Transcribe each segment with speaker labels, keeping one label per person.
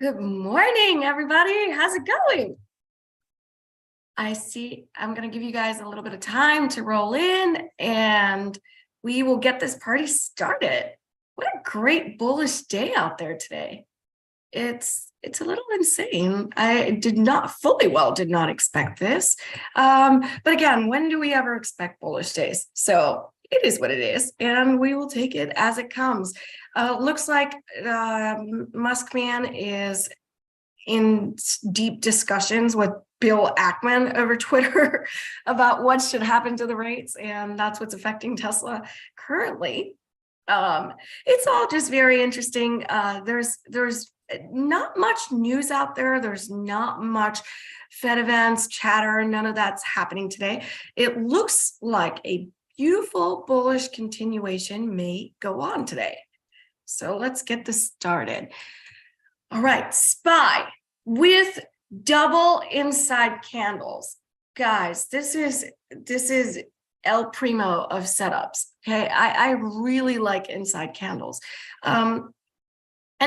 Speaker 1: Good morning, everybody. How's it going? I see I'm going to give you guys a little bit of time to roll in and we will get this party started. What a great bullish day out there today. It's a little insane. I did not expect this. But again, when do we ever expect bullish days? So it is what it is, and we will take it as it comes. Looks like Muskman is in deep discussions with Bill Ackman over Twitter about what should happen to the rates, and that's what's affecting Tesla currently. It's all just very interesting. There's not much news out there. There's not much Fed events, chatter, none of that's happening today. It looks like a beautiful bullish continuation may go on today. So let's get this started. All right, SPY with double inside candles. Guys, this is El Primo of setups. Okay, I really like inside candles. And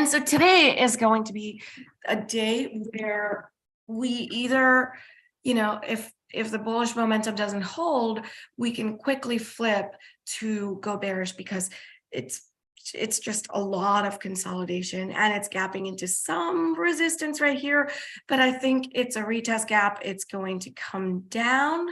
Speaker 1: so today is going to be a day where we either, if the bullish momentum doesn't hold, we can quickly flip to go bearish because it's just a lot of consolidation and it's gapping into some resistance right here, but I think it's a retest gap. It's going to come down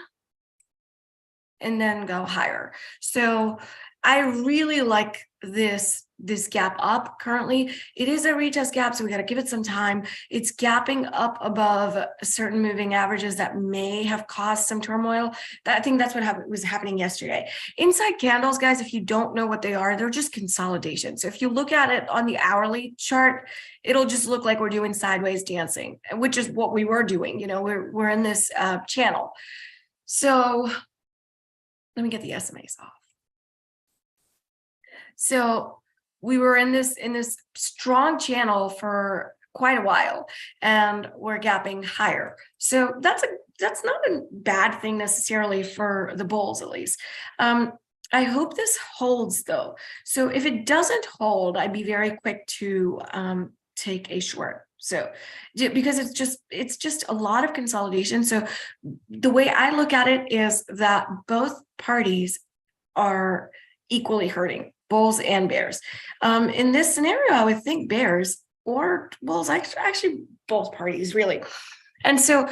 Speaker 1: and then go higher. So I really like this gap up currently. It is a retest gap, so we got to give it some time. It's gapping up above certain moving averages that may have caused some turmoil. I think that's what was happening yesterday. Inside candles, guys, if you don't know what they are, they're just consolidation. So if you look at it on the hourly chart, it'll just look like we're doing sideways dancing, which is what we were doing. We're in this channel. So let me get the SMAs off. So we were in this strong channel for quite a while, and we're gapping higher. So that's not a bad thing necessarily for the bulls, at least. I hope this holds though. So if it doesn't hold, I'd be very quick to take a short. So because it's just a lot of consolidation. So the way I look at it is that both parties are equally hurting, bulls and bears. In this scenario, I would think bears or bulls, actually both parties really. And so,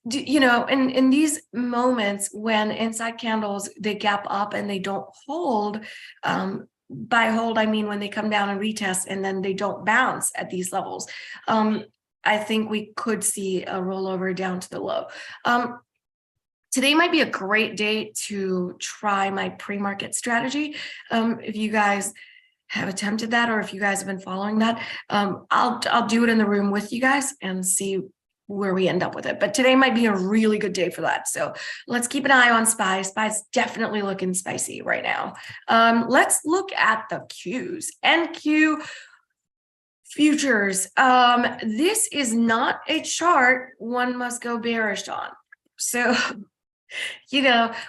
Speaker 1: in these moments when inside candles, they gap up and they don't hold, by hold, I mean when they come down and retest and then they don't bounce at these levels. I think we could see a rollover down to the low. Today might be a great day to try my pre-market strategy. If you guys have attempted that, or if you guys have been following that, I'll do it in the room with you guys and see where we end up with it. But today might be a really good day for that. So let's keep an eye on SPY. SPY's definitely looking spicy right now. Let's look at the Qs. NQ futures. This is not a chart one must go bearish on. So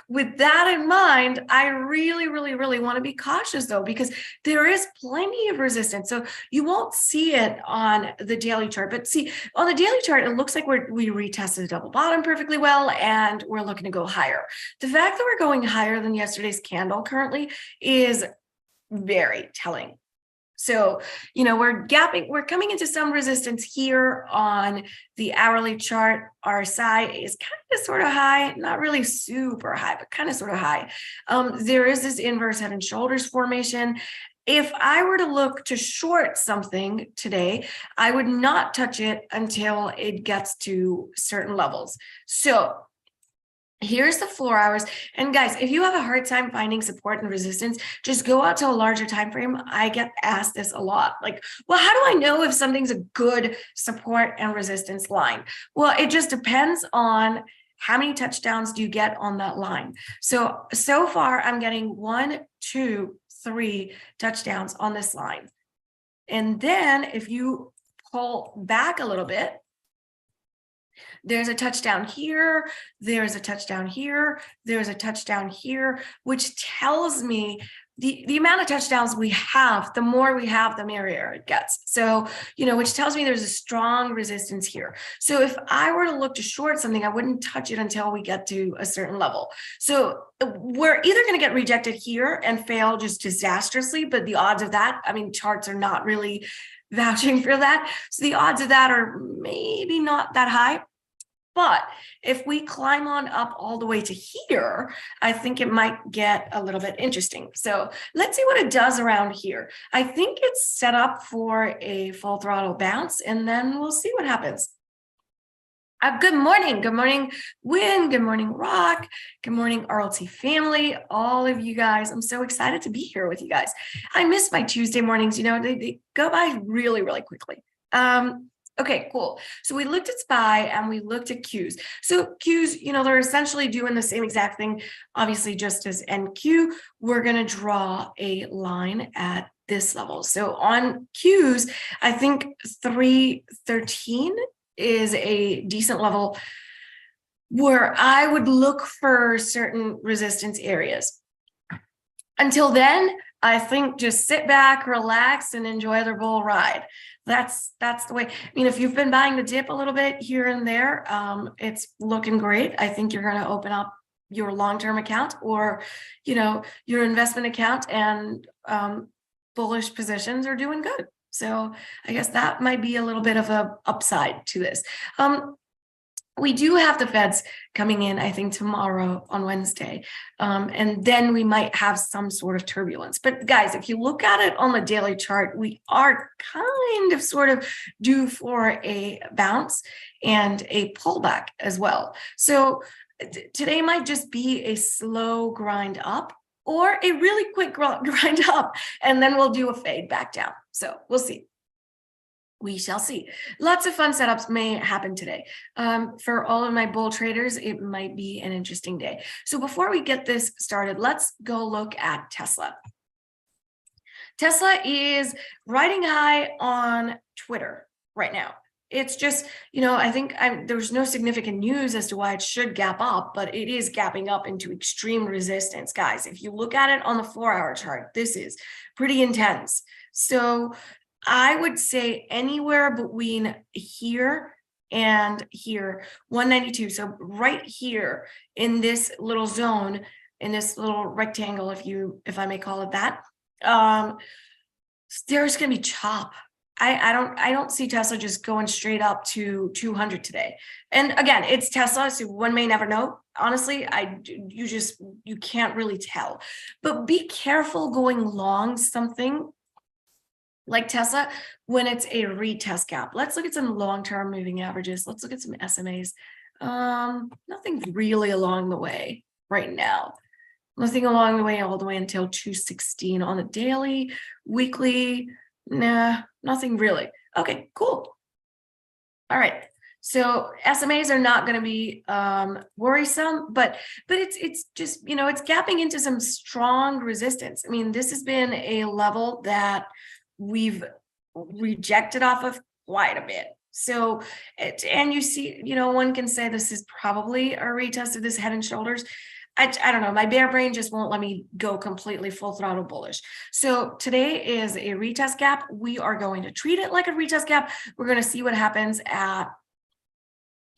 Speaker 1: with that in mind, I really, really, really want to be cautious though, because there is plenty of resistance. So you won't see it on the daily chart, but see on the daily chart, it looks like we retested the double bottom perfectly well, and we're looking to go higher. The fact that we're going higher than yesterday's candle currently is very telling. So, we're coming into some resistance here on the hourly chart. RSI is kind of sort of high, not really super high, but kind of sort of high. There is this inverse head and shoulders formation. If I were to look to short something today, I would not touch it until it gets to certain levels. So here's the 4 hours. And guys, if you have a hard time finding support and resistance, just go out to a larger time frame. I get asked this a lot. Like, well, how do I know if something's a good support and resistance line? Well, it just depends on how many touchdowns do you get on that line. So far, I'm getting 1, 2, 3 touchdowns on this line. And then if you pull back a little bit, there's a touchdown here, there's a touchdown here, there's a touchdown here, which tells me the amount of touchdowns we have, the more we have, the merrier it gets. So, which tells me there's a strong resistance here. So if I were to look to short something, I wouldn't touch it until we get to a certain level. So we're either going to get rejected here and fail just disastrously, but the odds of that, I mean, charts are not really vouching for that. So the odds of that are maybe not that high. But if we climb on up all the way to here, I think it might get a little bit interesting. So let's see what it does around here. I think it's set up for a full throttle bounce, and then we'll see what happens. Good morning. Good morning, Win. Good morning, Rock. Good morning, RLT family. All of you guys. I'm so excited to be here with you guys. I miss my Tuesday mornings. They go by really, really quickly. Okay, cool. So we looked at SPY and we looked at Qs. So Qs, they're essentially doing the same exact thing, obviously just as NQ. We're going to draw a line at this level. So on Qs, I think 313 is a decent level where I would look for certain resistance areas. Until then, I think just sit back, relax, and enjoy the bull ride. That's the way. I mean, if you've been buying the dip a little bit here and there, it's looking great. I think you're going to open up your long-term account or, your investment account, and bullish positions are doing good. So I guess that might be a little bit of a upside to this. We do have the Feds coming in, I think, tomorrow on Wednesday. And then we might have some sort of turbulence. But guys, if you look at it on the daily chart, we are kind of sort of due for a bounce and a pullback as well. So today might just be a slow grind up or a really quick grind up, and then we'll do a fade back down. So we'll see. We shall see. Lots of fun setups may happen today. For all of my bull traders, it might be an interesting day. So before we get this started, let's go look at Tesla. Tesla is riding high on Twitter right now. It's just, I think there's no significant news as to why it should gap up, but it is gapping up into extreme resistance. Guys, if you look at it on the 4-hour chart, this is pretty intense. So I would say anywhere between here and here, 192. So right here in this little zone, in this little rectangle, if I may call it that, there's going to be chop. I don't see Tesla just going straight up to 200 today. And again, it's Tesla, so one may never know. Honestly, you can't really tell. But be careful going long something like Tesla when it's a retest gap. Let's look at some long-term moving averages. Let's look at some SMAs. Nothing really along the way right now. Nothing along the way all the way until 216 on the daily, weekly. Nah, nothing really. Okay, cool. All right. So SMAs are not going to be worrisome, but it's just, it's gapping into some strong resistance. I mean, this has been a level that we've rejected off of quite a bit. So, and you see, one can say this is probably a retest of this head and shoulders. I don't know. My bear brain just won't let me go completely full throttle bullish. So today is a retest gap. We are going to treat it like a retest gap. We're going to see what happens at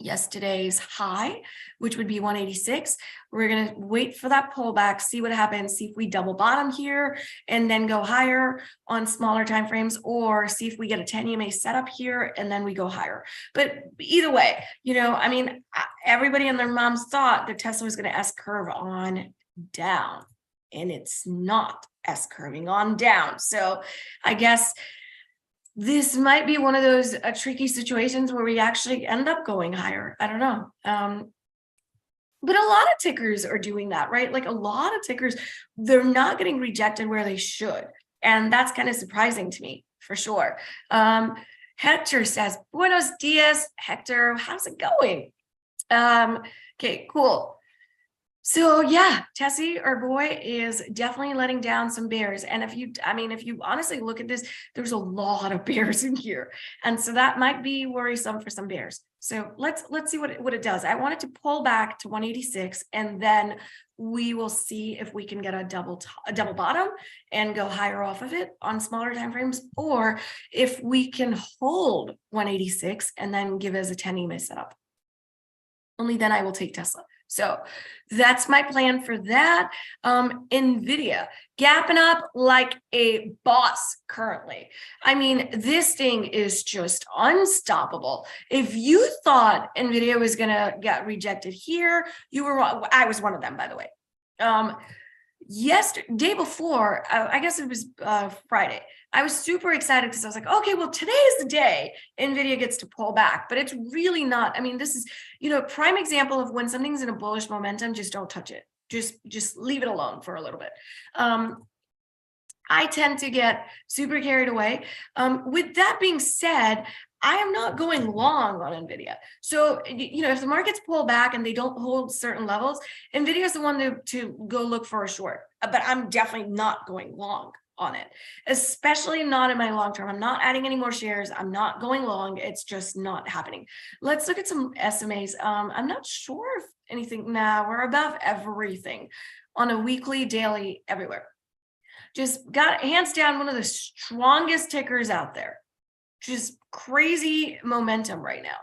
Speaker 1: yesterday's high, which would be 186. We're going to wait for that pullback, see what happens, see if we double bottom here and then go higher on smaller time frames, or see if we get a 10 EMA setup here and then we go higher. But either way, I mean, everybody and their moms thought that Tesla was going to S-curve on down, and it's not S-curving on down. So I guess this might be one of those tricky situations where we actually end up going higher. I don't know. But a lot of tickers are doing that, right? Like a lot of tickers, they're not getting rejected where they should. And that's kind of surprising to me, for sure. Hector says, Buenos dias, Hector. How's it going? Okay, cool. So yeah, Tessie, our boy, is definitely letting down some bears. And if you honestly look at this, there's a lot of bears in here. And so that might be worrisome for some bears. So let's see what it does. I want it to pull back to 186, and then we will see if we can get a double bottom and go higher off of it on smaller time frames, or if we can hold 186 and then give us a 10 EMA setup. Only then I will take Tesla. So that's my plan for that. NVIDIA gapping up like a boss currently. I mean, this thing is just unstoppable. If you thought NVIDIA was going to get rejected here, you were wrong. I was one of them, by the way. Day before, I guess it was Friday, I was super excited because I was like, okay, well, today is the day NVIDIA gets to pull back, but it's really not. I mean, this is, prime example of when something's in a bullish momentum, just don't touch it. Just leave it alone for a little bit. I tend to get super carried away. With that being said, I am not going long on NVIDIA. So, if the markets pull back and they don't hold certain levels, NVIDIA is the one to go look for a short. But I'm definitely not going long on it, especially not in my long term. I'm not adding any more shares. I'm not going long. It's just not happening. Let's look at some SMAs. I'm not sure if anything. Nah, we're above everything on a weekly, daily, everywhere. Just got hands down one of the strongest tickers out there. Just crazy momentum right now.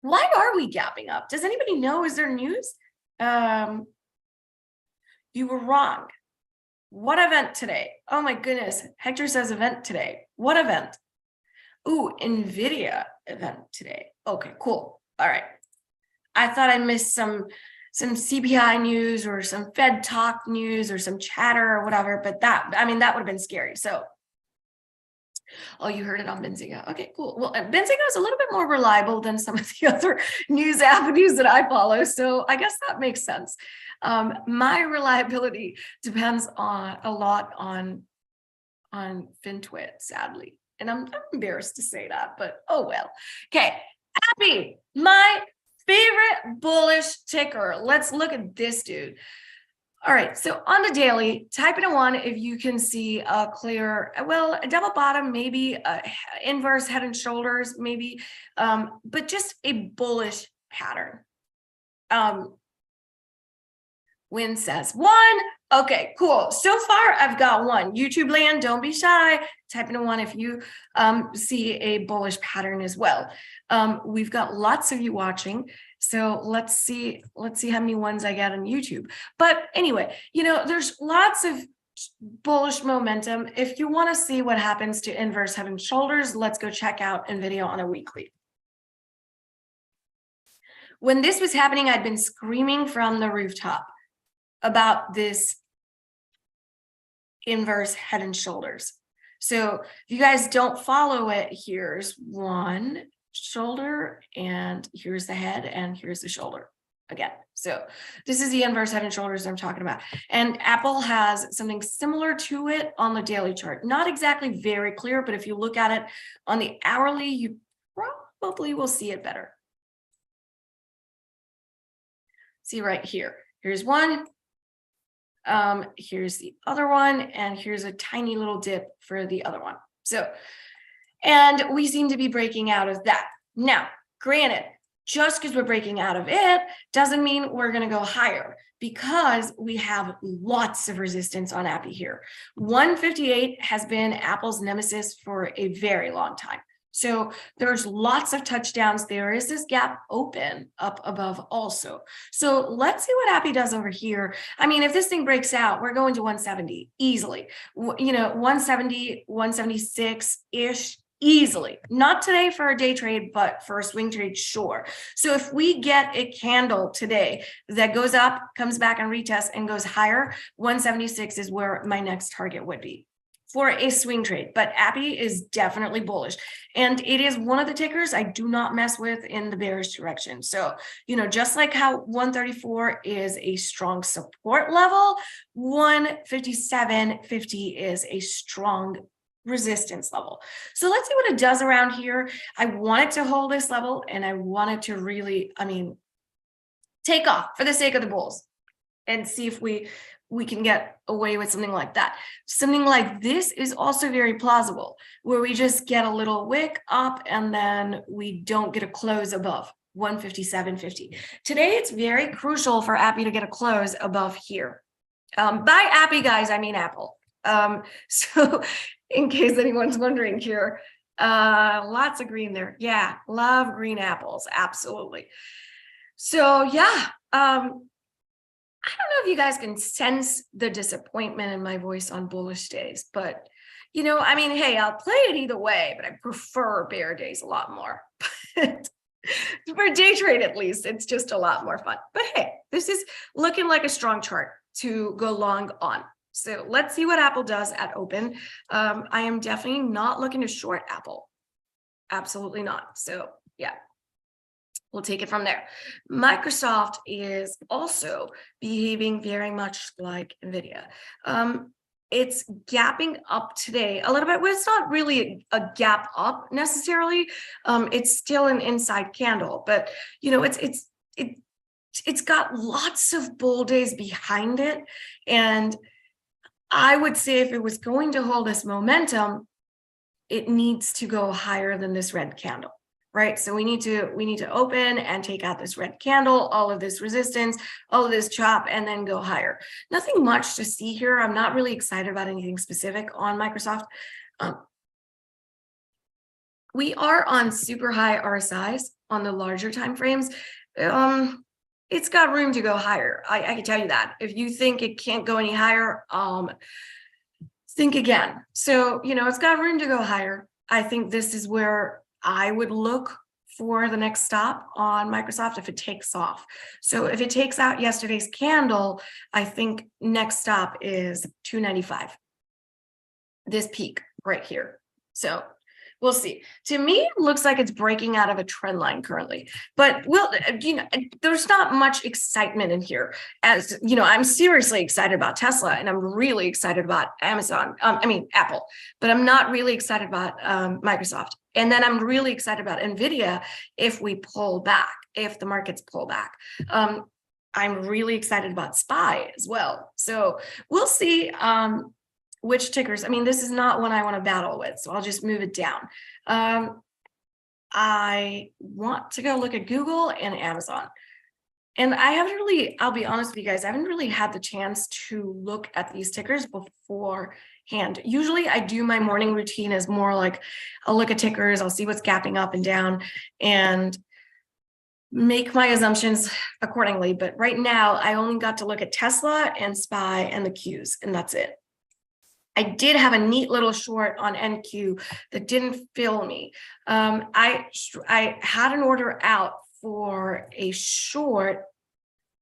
Speaker 1: Why are we gapping up? Does anybody know? Is there news? You were wrong. What event today? Oh my goodness. Hector says event today. What event? Ooh, NVIDIA event today. Okay, cool. All right. I thought I missed some CPI news or some Fed talk news or some chatter or whatever, but that would have been scary. So, oh, you heard it on Benzinga. Okay, cool. Well, Benzinga is a little bit more reliable than some of the other news avenues that I follow. So I guess that makes sense. My reliability depends a lot on FinTwit, sadly. And I'm embarrassed to say that, but oh well. Okay, Appy, my favorite bullish ticker. Let's look at this dude. All right, so on the daily, type in a 1 if you can see a clear, a double bottom, maybe inverse head and shoulders, maybe, but just a bullish pattern. Win says 1. Okay, cool. So far, I've got 1. YouTube land, don't be shy. Type in a 1 if you see a bullish pattern as well. We've got lots of you watching. So let's see how many ones I get on YouTube. But anyway, there's lots of bullish momentum. If you want to see what happens to inverse head and shoulders, let's go check out NVIDIA on a weekly. When this was happening, I'd been screaming from the rooftop about this inverse head and shoulders. So if you guys don't follow it, here's one shoulder, and here's the head, and here's the shoulder again. So this is the inverse head and shoulders I'm talking about. And Apple has something similar to it on the daily chart. Not exactly very clear, but if you look at it on the hourly, you probably will see it better. See right here. Here's one. Here's the other one, and here's a tiny little dip for the other one. So, and we seem to be breaking out of that. Now, granted, just because we're breaking out of it doesn't mean we're going to go higher, because we have lots of resistance on Appy here. 158 has been Apple's nemesis for a very long time. So there's lots of touchdowns. There is this gap open up above also. So let's see what Appy does over here. I mean, if this thing breaks out, we're going to 170 easily. 170, 176-ish easily. Not today for a day trade, but for a swing trade, sure. So if we get a candle today that goes up, comes back and retests and goes higher, 176 is where my next target would be for a swing trade. But Appy is definitely bullish, and it is one of the tickers I do not mess with in the bearish direction. So, just like how 134 is a strong support level, 157.50 is a strong resistance level. So let's see what it does around here. I want it to hold this level, and I want it to really, take off for the sake of the bulls and see if we can get away with something like that. Something like this is also very plausible, where we just get a little wick up and then we don't get a close above 157.50. Today, it's very crucial for Appy to get a close above here. By Appy, guys, I mean Apple. So in case anyone's wondering here, lots of green there. Yeah, love green apples, absolutely. So yeah, I don't know if you guys can sense the disappointment in my voice on bullish days, but you know, I mean, hey, I'll play it either way, but I prefer bear days a lot more. For day trade, at least, it's just a lot more fun. But hey, this is looking like a strong chart to go long on. So let's see what Apple does at open. I am definitely not looking to short Apple. Absolutely not. So yeah. We'll take it from there. Microsoft is also behaving very much like NVIDIA. It's gapping up today a little bit. Well, it's not really a gap up necessarily. It's still an inside candle, but you know, it's got lots of bull days behind it. And I would say if it was going to hold this momentum, it needs to go higher than this red candle. Right, so we need to open and take out this red candle, all of this resistance, all of this chop, and then go higher. Nothing much to see here. I'm not really excited about anything specific on Microsoft. We are on super high RSIs on the larger time frames. It's got room to go higher. I can tell you that. If you think it can't go any higher, think again. So you know it's got room to go higher. I think this is where I would look for the next stop on Microsoft if it takes off. So if it takes out yesterday's candle, I think next stop is 295. This peak right here. So we'll see. To me, it looks like it's breaking out of a trend line currently, but you know, there's not much excitement in here. As you know, I'm seriously excited about Tesla, and I'm really excited about Amazon. Apple, but I'm not really excited about Microsoft. And then I'm really excited about NVIDIA if we pull back, if the markets pull back. I'm really excited about SPY as well. So we'll see. Which tickers? I mean, this is not one I want to battle with, so I'll just move it down. I want to go look at Google and Amazon. And I haven't really, I'll be honest with you guys, I haven't really had the chance to look at these tickers beforehand. Usually I do my morning routine as more like, I'll look at tickers, I'll see what's gapping up and down and make my assumptions accordingly. But right now I only got to look at Tesla and SPY and the Qs, and that's it. I did have a neat little short on NQ that didn't fill me. I had an order out for a short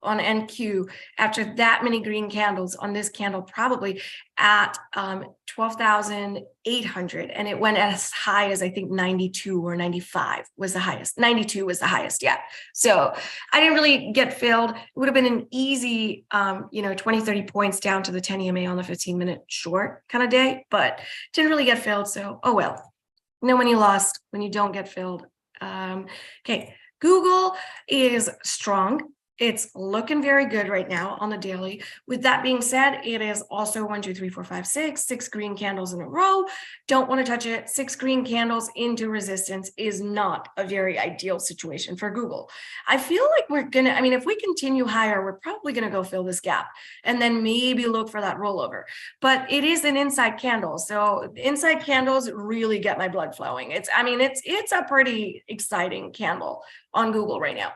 Speaker 1: on NQ after that many green candles on this candle, probably at 12,800, and it went as high as I think 92 or 95 was the highest. 92 was the highest yet. So I didn't really get filled. It would have been an easy 20, 30 points down to the 10 EMA on the 15-minute short kind of day, but didn't really get filled. So oh well. You know when you lost, when you don't get filled. Okay, Google is strong. It's looking very good right now on the daily. With that being said, it is also 1, 2, 3, 4, 5, 6 green candles in a row. Don't want to touch it. 6 green candles into resistance is not a very ideal situation for Google. I feel like we're going to, I mean, if we continue higher, we're probably going to go fill this gap and then maybe look for that rollover. But it is an inside candle. So inside candles really get my blood flowing. It's a pretty exciting candle on Google right now.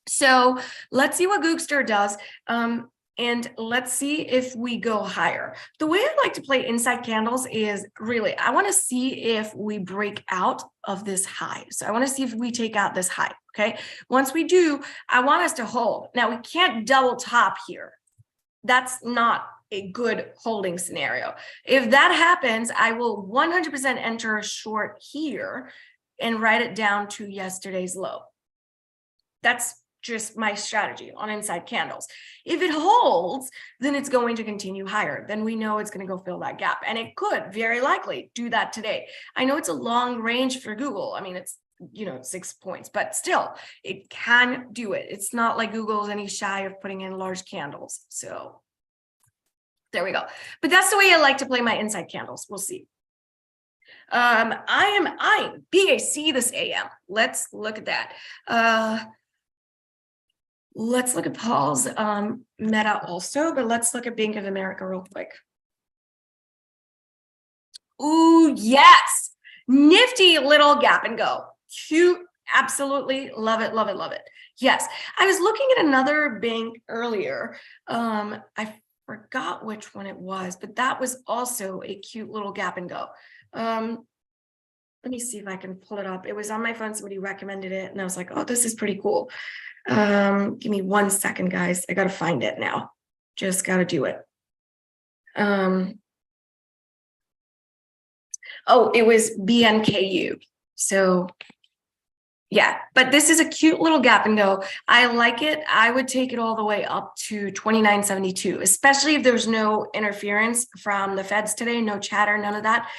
Speaker 1: So let's see what Googster does. And let's see if we go higher. The way I like to play inside candles is really, I want to see if we break out of this high. So I want to see if we take out this high. Okay. Once we do, I want us to hold. Now we can't double top here. That's not a good holding scenario. If that happens, I will 100% enter a short here and write it down to yesterday's low. That's just my strategy on inside candles. If it holds, then it's going to continue higher. Then we know it's going to go fill that gap. And it could very likely do that today. I know it's a long range for Google. I mean, it's 6 points, but still it can do it. It's not like Google's any shy of putting in large candles. So there we go. But that's the way I like to play my inside candles. We'll see. I am eyeing BAC this AM. Let's look at that. Let's look at Paul's Meta also, but let's look at Bank of America real quick. Ooh, yes. Nifty little gap and go. Cute. Absolutely love it, love it, love it. Yes. I was looking at another bank earlier. I forgot which one it was, but that was also a cute little gap and go. Let me see if I can pull it up. It was on my phone. Somebody recommended it and I was like, oh, this is pretty cool. Give me 1 second, guys. I got to find it now. Just got to do it. Oh, it was BNKU. So yeah, but this is a cute little gap and go. I like it. I would take it all the way up to 29.72, especially if there's no interference from the feds today, no chatter, none of that.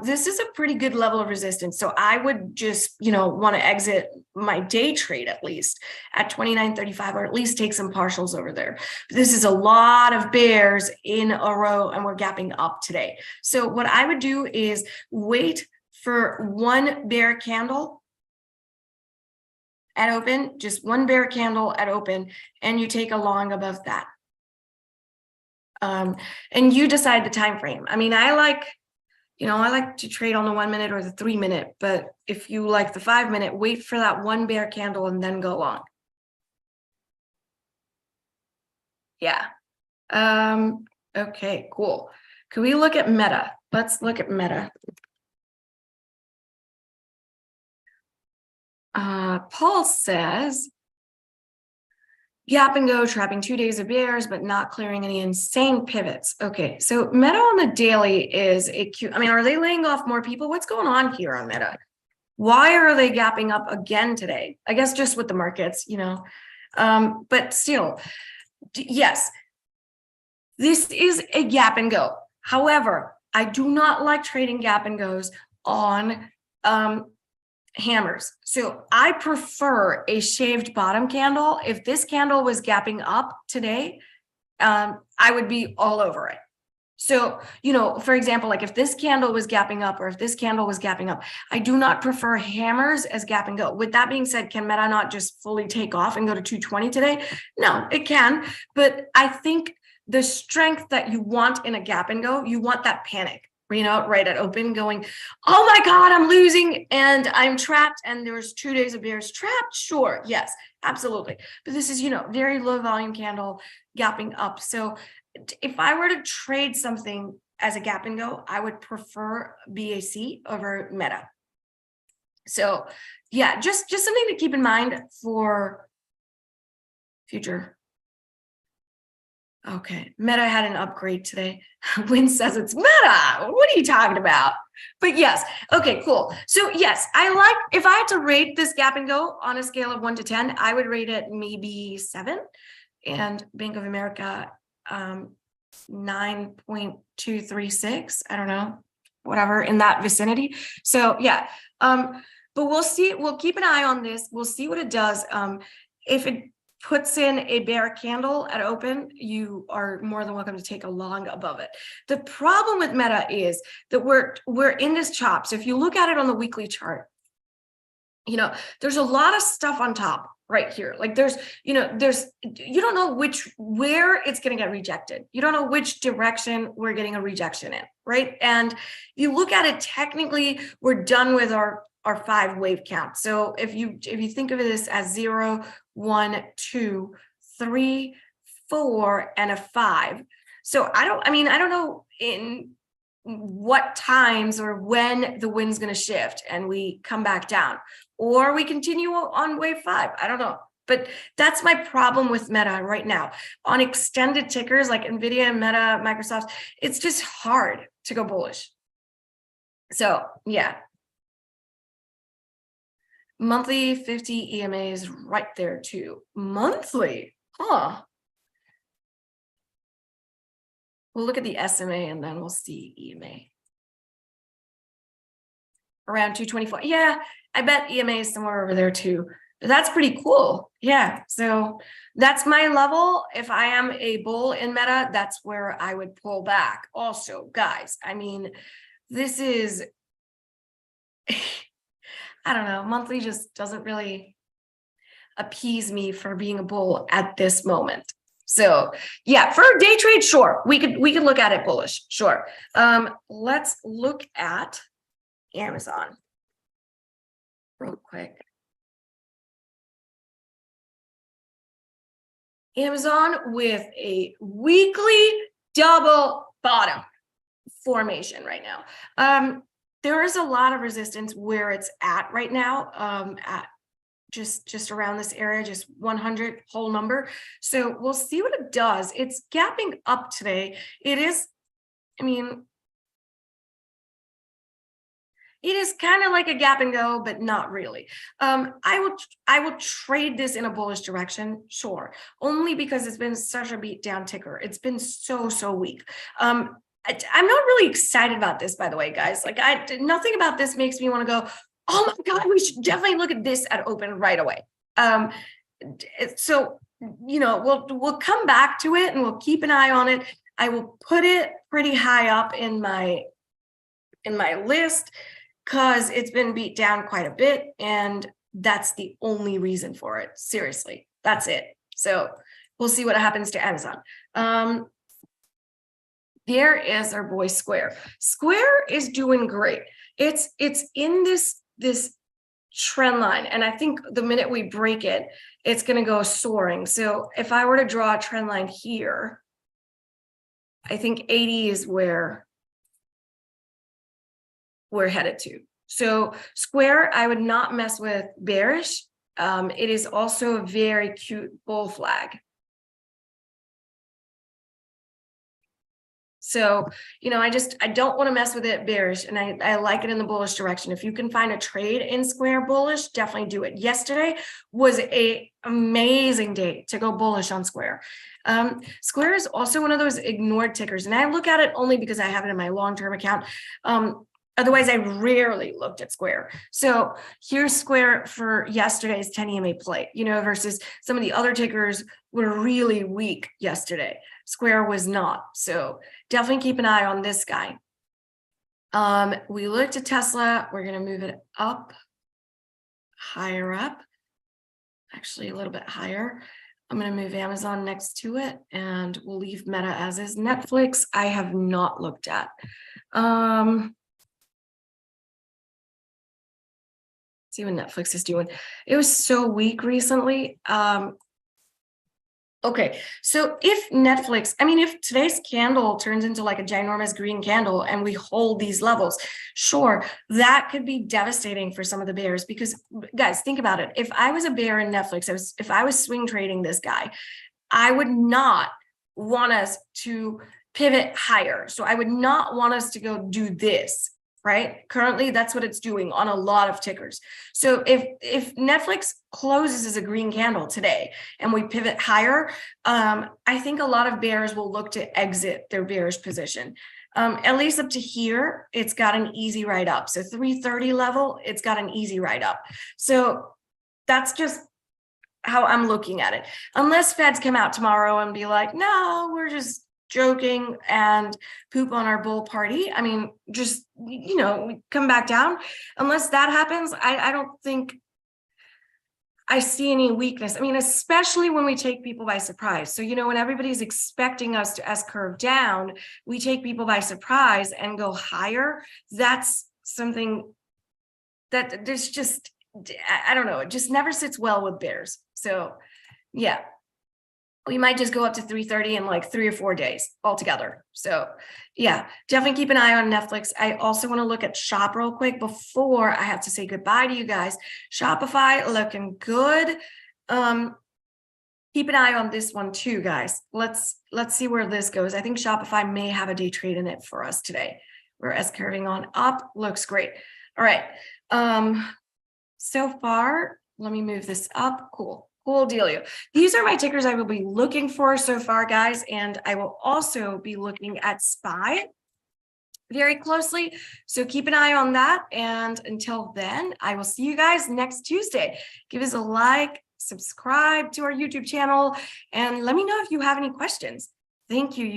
Speaker 1: This is a pretty good level of resistance. So I would just, want to exit my day trade at least at 29.35, or at least take some partials over there. This is a lot of bears in a row and we're gapping up today. So what I would do is wait for one bear candle at open, just one bear candle at open, and you take a long above that. And you decide the time frame. I mean, I like to trade on the 1 minute or the 3 minute, but if you like the 5 minute, wait for that one bear candle and then go long. Yeah. Okay, cool. Can we look at Meta? Let's look at Meta. Paul says, gap and go, trapping 2 days of bears, but not clearing any insane pivots. Okay, so Meta on the daily is a cute. I mean, are they laying off more people? What's going on here on Meta? Why are they gapping up again today? I guess just with the markets, but still, yes, this is a gap and go. However, I do not like trading gap and goes on hammers. So I prefer a shaved bottom candle. If this candle was gapping up today, I would be all over it. So, for example, like if this candle was gapping up or if this candle was gapping up, I do not prefer hammers as gap and go. With that being said, can Meta not just fully take off and go to 220 today? No, it can. But I think the strength that you want in a gap and go, you want that panic. Right at open going, oh my God, I'm losing and I'm trapped and there's 2 days of bears trapped. Sure. Yes, absolutely. But this is, very low volume candle gapping up. So if I were to trade something as a gap and go, I would prefer BAC over Meta. So yeah, just something to keep in mind for future. Okay, Meta had an upgrade today. Win says it's Meta. What are you talking about? But yes, okay, cool. So yes, if I had to rate this gap and go on a scale of 1 to 10, I would rate it maybe 7, and Bank of America 9.236. I don't know, whatever in that vicinity. So yeah, but we'll see. We'll keep an eye on this. We'll see what it does. If it puts in a bear candle at open, you are more than welcome to take a long above it. The problem with Meta is that we're in this chop. So if you look at it on the weekly chart, there's a lot of stuff on top right here. Like you don't know where it's going to get rejected. You don't know which direction we're getting a rejection in, right? And you look at it, technically, we're done with our 5 wave count. So if you think of this as 0, 1, 2, 3, 4, and a 5. So I don't know in what times or when the wind's going to shift and we come back down, or we continue on wave 5. I don't know. But that's my problem with Meta right now. On extended tickers like NVIDIA, Meta, Microsoft, it's just hard to go bullish. So yeah. Monthly 50 EMA is right there too. Monthly, huh? We'll look at the SMA and then we'll see EMA. around 224. Yeah, I bet EMA is somewhere over there too. But that's pretty cool. Yeah, so that's my level. If I am a bull in Meta, that's where I would pull back. Also, guys, I mean, this is, I don't know, monthly just doesn't really appease me for being a bull at this moment. So yeah, for a day trade, sure, we could look at it bullish, sure. Let's look at Amazon real quick. Amazon with a weekly double bottom formation right now. There is a lot of resistance where it's at right now, at just around this area, just 100 whole number. So we'll see what it does. It's gapping up today. It is, I mean, it is kind of like a gap and go, but not really. I will trade this in a bullish direction, sure, only because it's been such a beat down ticker. It's been so weak. I'm not really excited about this, by the way, guys. Like, nothing about this makes me want to go, oh my God, we should definitely look at this at open right away. So, you know, we'll come back to it and we'll keep an eye on it. I will put it pretty high up in my list because it's been beat down quite a bit, and that's the only reason for it. Seriously, that's it. So we'll see what happens to Amazon. There is our boy Square. Square is doing great. It's in this trend line, and I think the minute we break it, it's going to go soaring. So if I were to draw a trend line here, I think 80 is where we're headed to. So Square, I would not mess with bearish. It is also a very cute bull flag. So, you know, I don't want to mess with it bearish, and I like it in the bullish direction. If you can find a trade in Square bullish, definitely do it. Yesterday was an amazing day to go bullish on Square. Square is also one of those ignored tickers, and I look at it only because I have it in my long-term account. Otherwise, I rarely looked at Square. So here's Square for yesterday's 10 EMA play, you know, versus some of the other tickers were really weak yesterday. Square was not. So definitely keep an eye on this guy. We looked at Tesla. We're going to move it up, higher up, actually a little bit higher. I'm going to move Amazon next to it, and we'll leave Meta as is. Netflix, I have not looked at. See what Netflix is doing. It was so weak recently. Okay, so if Netflix, I mean, if today's candle turns into like a ginormous green candle and we hold these levels, sure, that could be devastating for some of the bears. Because guys, think about it. If I was a bear in Netflix, if I was swing trading this guy, I would not want us to pivot higher. So I would not want us to go do this. Right? Currently, that's what it's doing on a lot of tickers. So if Netflix closes as a green candle today and we pivot higher, I think a lot of bears will look to exit their bearish position. At least up to here, it's got an easy ride up. So 330 level, it's got an easy ride up. So that's just how I'm looking at it. Unless Feds come out tomorrow and be like, no, we're just joking and poop on our bull party. I mean, just, you know, come back down. Unless that happens, I don't think I see any weakness. I mean, especially when we take people by surprise. So, you know, when everybody's expecting us to S-curve down, we take people by surprise and go higher. That's something that there's just, I don't know, it just never sits well with bears. So yeah. We might just go up to 330 in like 3 or 4 days altogether. So yeah, definitely keep an eye on Netflix. I also want to look at Shop real quick before I have to say goodbye to you guys. Shopify looking good. Keep an eye on this one too, guys. Let's see where this goes. I think Shopify may have a day trade in it for us today. We're S-curving on up, looks great. All right. So far, let me move this up. Cool dealio. These are my tickers I will be looking for so far, guys, and I will also be looking at SPY. very closely. So keep an eye on that. And until then, I will see you guys next Tuesday. Give us a like, subscribe to our YouTube channel, and let me know if you have any questions. Thank you.